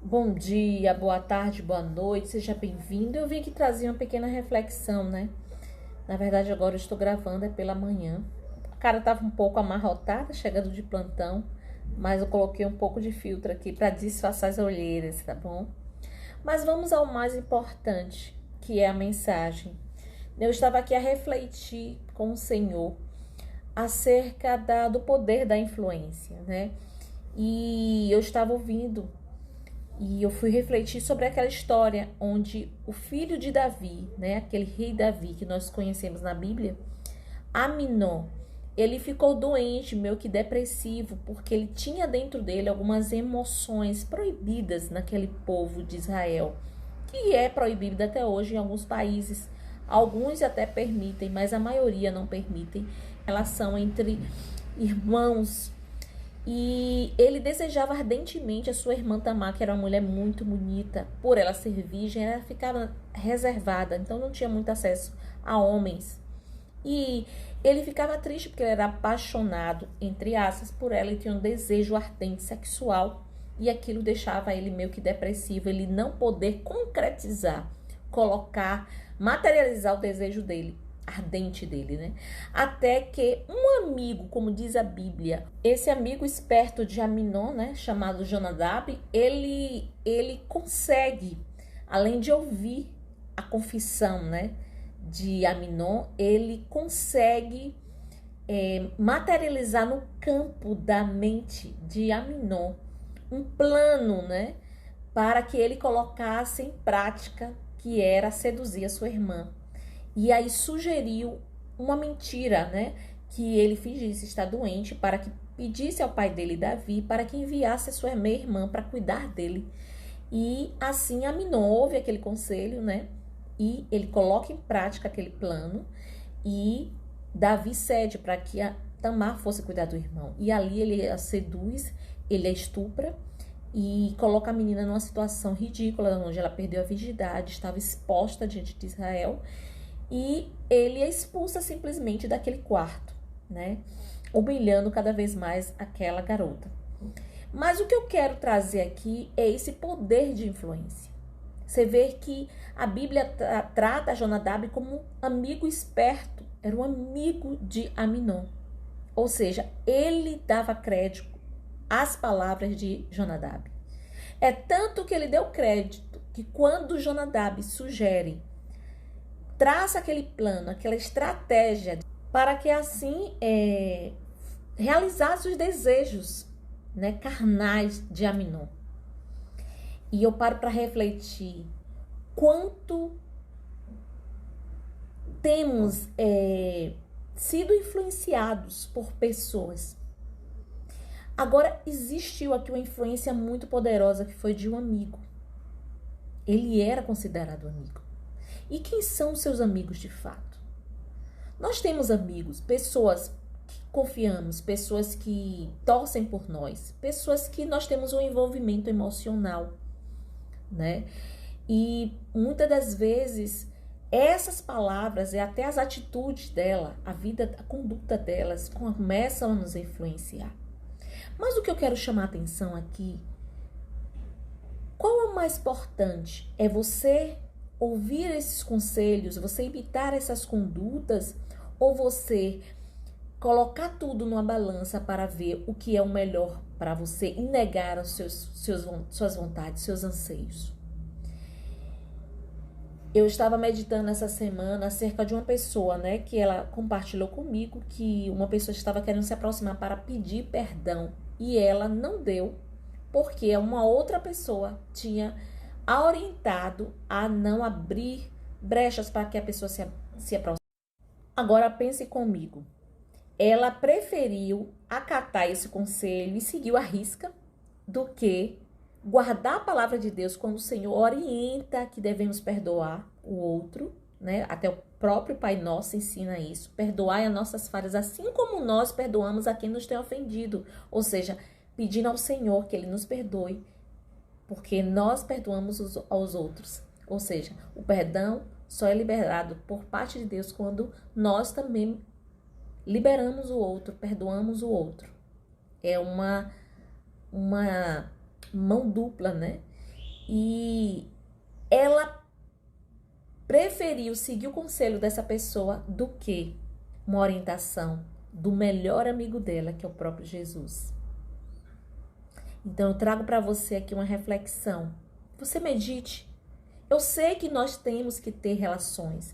Bom dia, boa tarde, boa noite, seja bem-vindo. Eu vim aqui trazer uma pequena reflexão, né? Na verdade, agora eu estou gravando, é pela manhã. A cara tava um pouco amarrotada, chegando de plantão, mas eu coloquei um pouco de filtro aqui para disfarçar as olheiras, tá bom? Mas vamos ao mais importante, que é a mensagem. Eu estava aqui a refletir com o Senhor acerca do poder da influência, né? E eu estava ouvindo e eu fui refletir sobre aquela história onde o filho de Davi, né, aquele rei Davi que nós conhecemos na Bíblia, Aminon, ele ficou doente, meio que depressivo, porque ele tinha dentro dele algumas emoções proibidas naquele povo de Israel, que é proibido até hoje em alguns países. Alguns até permitem, mas a maioria não permitem. Relação entre irmãos, e ele desejava ardentemente a sua irmã Tamar, que era uma mulher muito bonita. Por ela ser virgem, ela ficava reservada, então não tinha muito acesso a homens. E ele ficava triste porque ele era apaixonado, entre aspas, por ela e tinha um desejo ardente sexual. E aquilo deixava ele meio que depressivo, ele não poder concretizar, colocar, materializar o desejo dele, ardente dele, né? Até que um amigo, como diz a Bíblia, esse amigo esperto de Aminon, né, chamado Jonadab, ele consegue, além de ouvir a confissão, né, de Aminon, ele consegue materializar no campo da mente de Aminon um plano, né, para que ele colocasse em prática, que era seduzir a sua irmã. E aí sugeriu uma mentira, né? Que ele fingisse estar doente para que pedisse ao pai dele, Davi, para que enviasse a sua meia-irmã para cuidar dele. E assim Aminon ouve aquele conselho, né? E ele coloca em prática aquele plano e Davi cede para que a Tamar fosse cuidar do irmão. E ali ele a seduz, ele a estupra e coloca a menina numa situação ridícula, onde ela perdeu a virgindade, estava exposta diante de Israel e ele a expulsa simplesmente daquele quarto, né? Humilhando cada vez mais aquela garota. Mas o que eu quero trazer aqui é esse poder de influência. Você vê que a Bíblia trata Jonadab como um amigo esperto, era um amigo de Aminon. Ou seja, ele dava crédito às palavras de Jonadab. É tanto que ele deu crédito que quando Jonadab sugere, traça aquele plano, aquela estratégia para que assim realizasse os desejos, né, carnais de Aminon. E eu paro para refletir quanto temos sido influenciados por pessoas. Agora, existiu aqui uma influência muito poderosa que foi de um amigo. Ele era considerado amigo. E quem são os seus amigos de fato? Nós temos amigos, pessoas que confiamos, pessoas que torcem por nós, pessoas que nós temos um envolvimento emocional, né? E muitas das vezes essas palavras e até as atitudes dela, a vida, a conduta delas começam a nos influenciar. Mas o que eu quero chamar a atenção aqui, qual é o mais importante? É você ouvir esses conselhos, você imitar essas condutas, ou você colocar tudo numa balança para ver o que é o melhor para você e negar os suas vontades, seus anseios. Eu estava meditando essa semana acerca de uma pessoa, né, que ela compartilhou comigo que uma pessoa estava querendo se aproximar para pedir perdão e ela não deu porque uma outra pessoa tinha a orientado a não abrir brechas para que a pessoa se aproxime. Agora pense comigo. Ela preferiu acatar esse conselho e seguiu a risca do que guardar a palavra de Deus quando o Senhor orienta que devemos perdoar o outro, né? Até o próprio Pai Nosso ensina isso. Perdoai as nossas falhas, assim como nós perdoamos a quem nos tem ofendido. Ou seja, pedindo ao Senhor que Ele nos perdoe, porque nós perdoamos aos outros. Ou seja, o perdão só é liberado por parte de Deus quando nós também liberamos o outro, perdoamos o outro. É uma mão dupla, né? E ela preferiu seguir o conselho dessa pessoa do que uma orientação do melhor amigo dela, que é o próprio Jesus. Então eu trago para você aqui uma reflexão. Você medite. Eu sei que nós temos que ter relações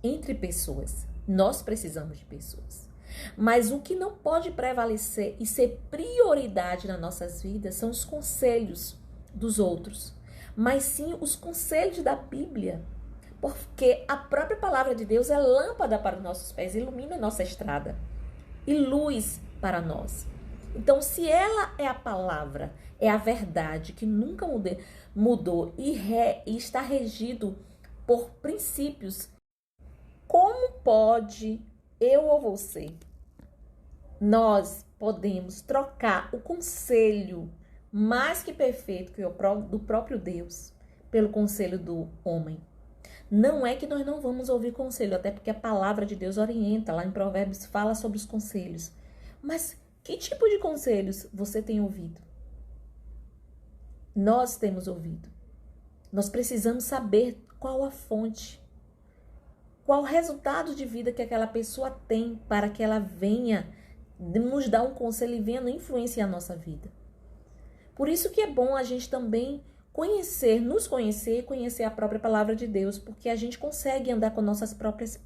entre pessoas. Nós precisamos de pessoas. Mas o que não pode prevalecer e ser prioridade nas nossas vidas são os conselhos dos outros, mas sim os conselhos da Bíblia. Porque a própria palavra de Deus é lâmpada para os nossos pés, ilumina a nossa estrada e luz para nós. Então, se ela é a palavra, é a verdade que nunca mudou e está regido por princípios, como pode eu ou você, nós podemos trocar o conselho mais que perfeito que do próprio Deus pelo conselho do homem? Não é que nós não vamos ouvir conselho, até porque a palavra de Deus orienta, lá em Provérbios fala sobre os conselhos. Mas que tipo de conselhos você tem ouvido? Nós temos ouvido. Nós precisamos saber qual a fonte, qual o resultado de vida que aquela pessoa tem para que ela venha nos dar um conselho e venha influenciar a nossa vida. Por isso que é bom a gente também nos conhecer e conhecer a própria palavra de Deus, porque a gente consegue andar com nossas próprias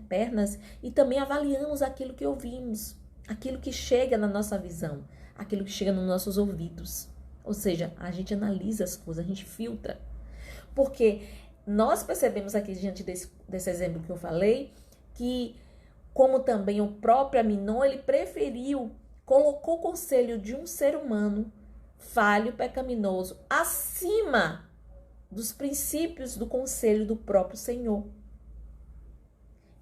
pernas e também avaliamos aquilo que ouvimos, aquilo que chega na nossa visão, aquilo que chega nos nossos ouvidos. Ou seja, a gente analisa as coisas, a gente filtra. Porque nós percebemos aqui, diante desse exemplo que eu falei, que como também o próprio Aminon, ele colocou o conselho de um ser humano falho, pecaminoso, acima dos princípios do conselho do próprio Senhor.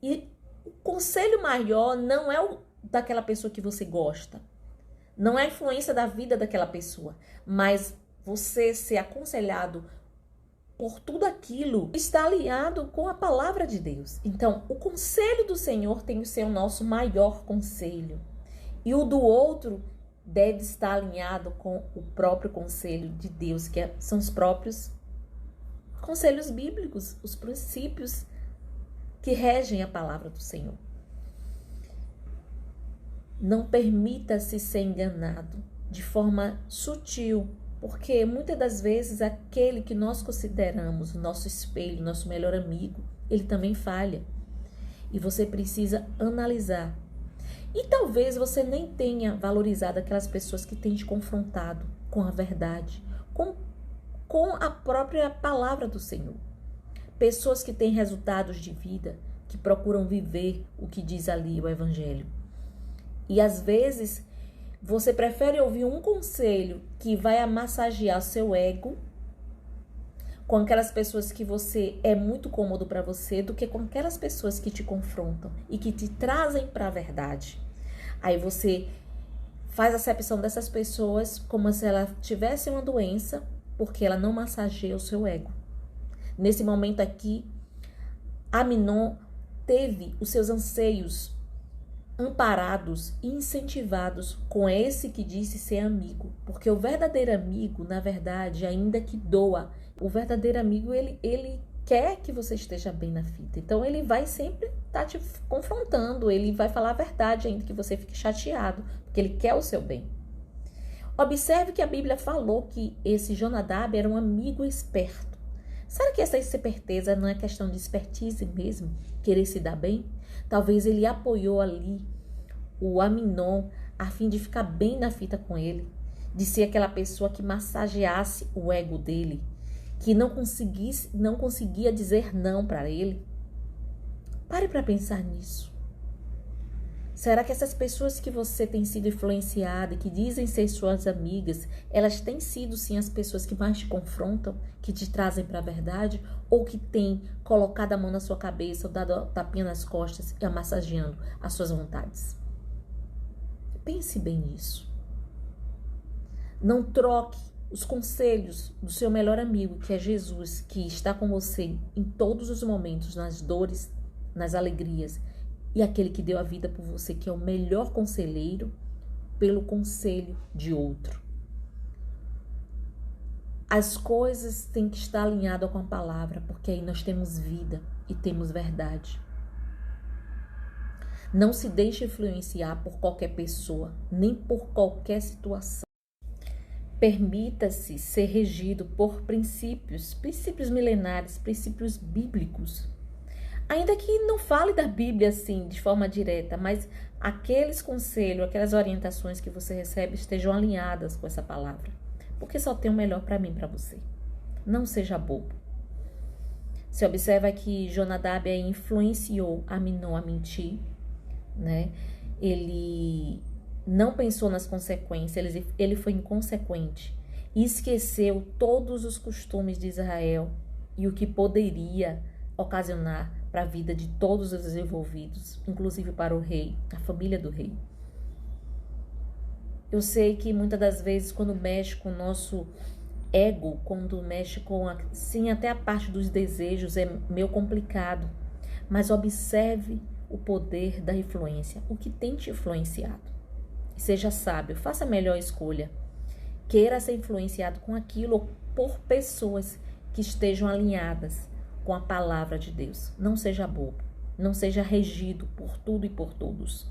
E o conselho maior não é o daquela pessoa que você gosta, não é a influência da vida daquela pessoa, mas você ser aconselhado por tudo aquilo que está alinhado com a palavra de Deus. Então, o conselho do Senhor tem que ser o nosso maior conselho. E o do outro deve estar alinhado com o próprio conselho de Deus, que são os próprios conselhos bíblicos, os princípios que regem a palavra do Senhor. Não permita-se ser enganado de forma sutil, porque muitas das vezes aquele que nós consideramos o nosso espelho, nosso melhor amigo, ele também falha. E você precisa analisar. E talvez você nem tenha valorizado aquelas pessoas que têm te confrontado com a verdade, com a própria palavra do Senhor. Pessoas que têm resultados de vida, que procuram viver o que diz ali o Evangelho. E às vezes você prefere ouvir um conselho que vai massagear seu ego com aquelas pessoas que é muito cômodo para você, do que com aquelas pessoas que te confrontam e que te trazem para a verdade. Aí você faz a acepção dessas pessoas como se ela tivesse uma doença, porque ela não massageia o seu ego. Nesse momento aqui, Aminon teve os seus anseios amparados e incentivados com esse que disse ser amigo. Porque o verdadeiro amigo, na verdade, ainda que doa, o verdadeiro amigo, ele quer que você esteja bem na fita. Então, ele vai sempre estar te confrontando, ele vai falar a verdade, ainda que você fique chateado, porque ele quer o seu bem. Observe que a Bíblia falou que esse Jonadab era um amigo esperto. Será que essa esperteza não é questão de expertise mesmo? Querer se dar bem? Talvez ele apoiou ali o Aminon a fim de ficar bem na fita com ele, de ser aquela pessoa que massageasse o ego dele, que não conseguia dizer não para ele. Pare para pensar nisso. Será que essas pessoas que você tem sido influenciada e que dizem ser suas amigas, elas têm sido sim as pessoas que mais te confrontam, que te trazem para a verdade, ou que têm colocado a mão na sua cabeça, ou dado a tapinha nas costas e massageando as suas vontades? Pense bem nisso. Não troque os conselhos do seu melhor amigo, que é Jesus, que está com você em todos os momentos, nas dores, nas alegrias, e aquele que deu a vida por você, que é o melhor conselheiro, pelo conselho de outro. As coisas têm que estar alinhadas com a palavra, porque aí nós temos vida e temos verdade. Não se deixe influenciar por qualquer pessoa, nem por qualquer situação. Permita-se ser regido por princípios milenares, princípios bíblicos. Ainda que não fale da Bíblia assim, de forma direta, mas aqueles conselhos, aquelas orientações que você recebe estejam alinhadas com essa palavra. Porque só tem o melhor para mim e para você. Não seja bobo. Você observa que Jonadab influenciou Aminon a mentir, né? Ele não pensou nas consequências, ele foi inconsequente e esqueceu todos os costumes de Israel e o que poderia ocasionar para a vida de todos os envolvidos, inclusive para o rei, a família do rei. Eu sei que muitas das vezes quando mexe com o nosso ego, quando mexe com sim, até a parte dos desejos é meio complicado, mas observe o poder da influência, o que tem te influenciado. Seja sábio, faça a melhor escolha. Queira ser influenciado com aquilo por pessoas que estejam alinhadas com a palavra de Deus. Não seja bobo, não seja regido por tudo e por todos.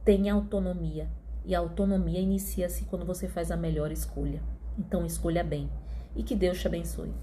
Tenha autonomia, e a autonomia inicia-se quando você faz a melhor escolha. Então escolha bem, e que Deus te abençoe.